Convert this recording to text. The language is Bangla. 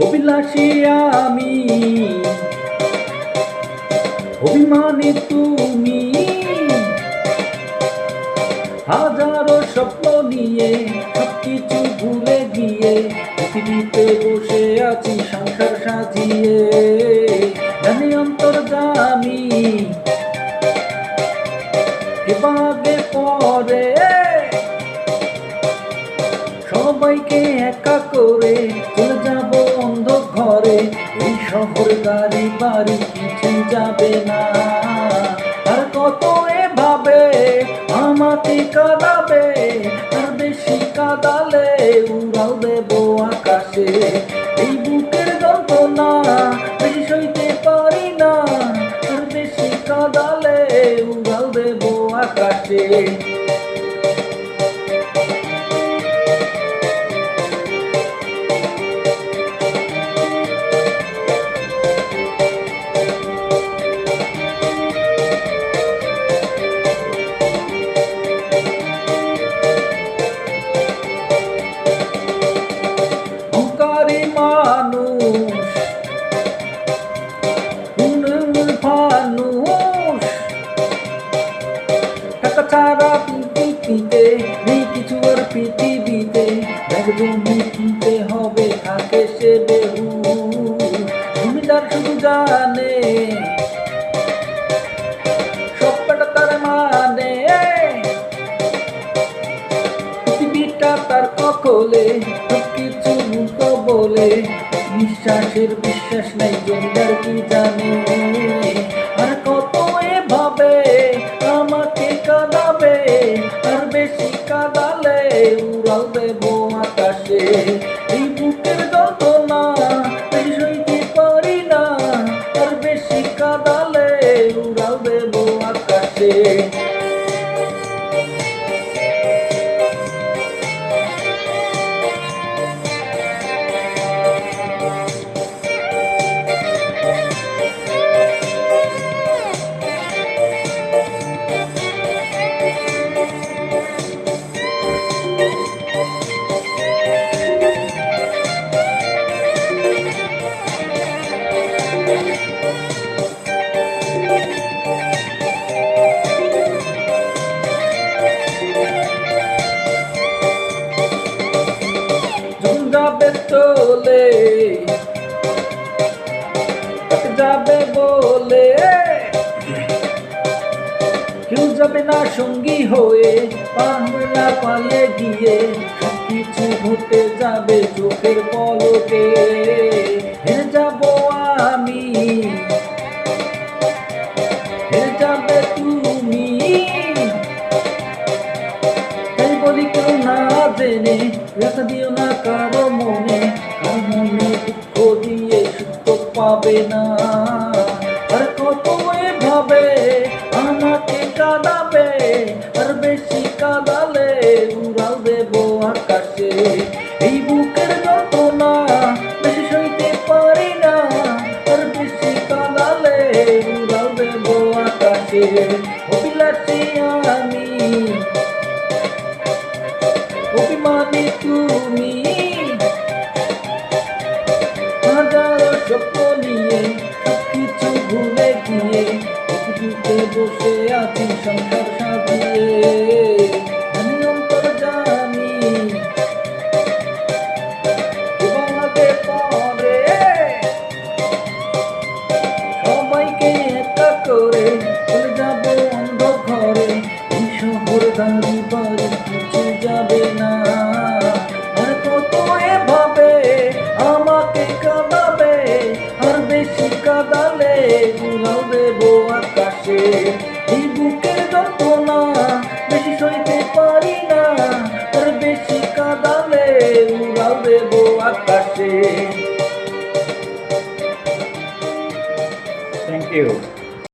অভিলাষী আমি, অভিমানী তুমি, হাজারো স্বপ্ন নিয়ে সবকিছু ভুলে গিয়ে পৃথিবীতে বসে আছি সংসার সাজিয়ে। জানি অন্তর্যামী এবাগে পরে সবাইকে একা করে চলে যাব অন্ধ ঘরে। এই শহর গাড়ি বাড়ি কিছু যাবে না, আর কত এভাবে আমাকে কাঁদাবে, আর বেশি কাঁদালে উড়াল দেব আকাশে। এই বুকের যন্ত্রণা বেশি সইতে পারি না, আর বেশি কাঁদালে উড়াল দেব আকাশে। টাকা ছাড়া পৃথিবীতে নেই কিছু আর পৃথিবীতে, জমি কিনতে হবে থাকে সে বেহু। জমিদার শুধু জানে সবটা তার মানে, পৃথিবীটা তার কখলে সবকিছু মুক্ত বলে। নিঃশ্বাসের বিশ্বাস নাই জমিদার কি জানে, আর কত এভাবে আমাকে কাঁদাবে, আর বেশি কাঁদালে উড়াল দেব আকাশে। এই বুকের যন্ত্রণা বেশি সইতে পারি না, আর বেশি কাঁদালে উড়াল দেব আকাশে। যাবে চলে যাবে বলে কেউ যাবে না সঙ্গী হয়ে, পারবে না পালিয়ে গিয়ে, সবকিছু হতে যাবে চোখের পলকে। হেরে যাব আমি, হেরে যাবে তুমি, তাই বলি কেউ না জেনে রেখে দিও না কারো মনে, কারো মনে দুঃখ দিয়ে সুখ পাবে না। আর কত এভাবে আমাকে কাঁদাবে, আর বেশি কাঁদালে উড়াল দেব আকাশে। এই বুকের যন্ত্রণা বেশি সইতে পারি না, আর বেশি কাঁদালে উড়াল দেব আকাশে। অভিলাষী আমি, অভিমানী তুমি, হাজারো স্বপ্ন নিয়ে সবকিছু ভুলে গিয়ে পৃথিবীতে বসে আছি সংসার সাজিয়ে। আমি অন্তর্যামী তোমাকে পরে সবাইকে একা করে চলে যাব অন্ধ ঘরে। এই শহর গাড়ি বাড়ি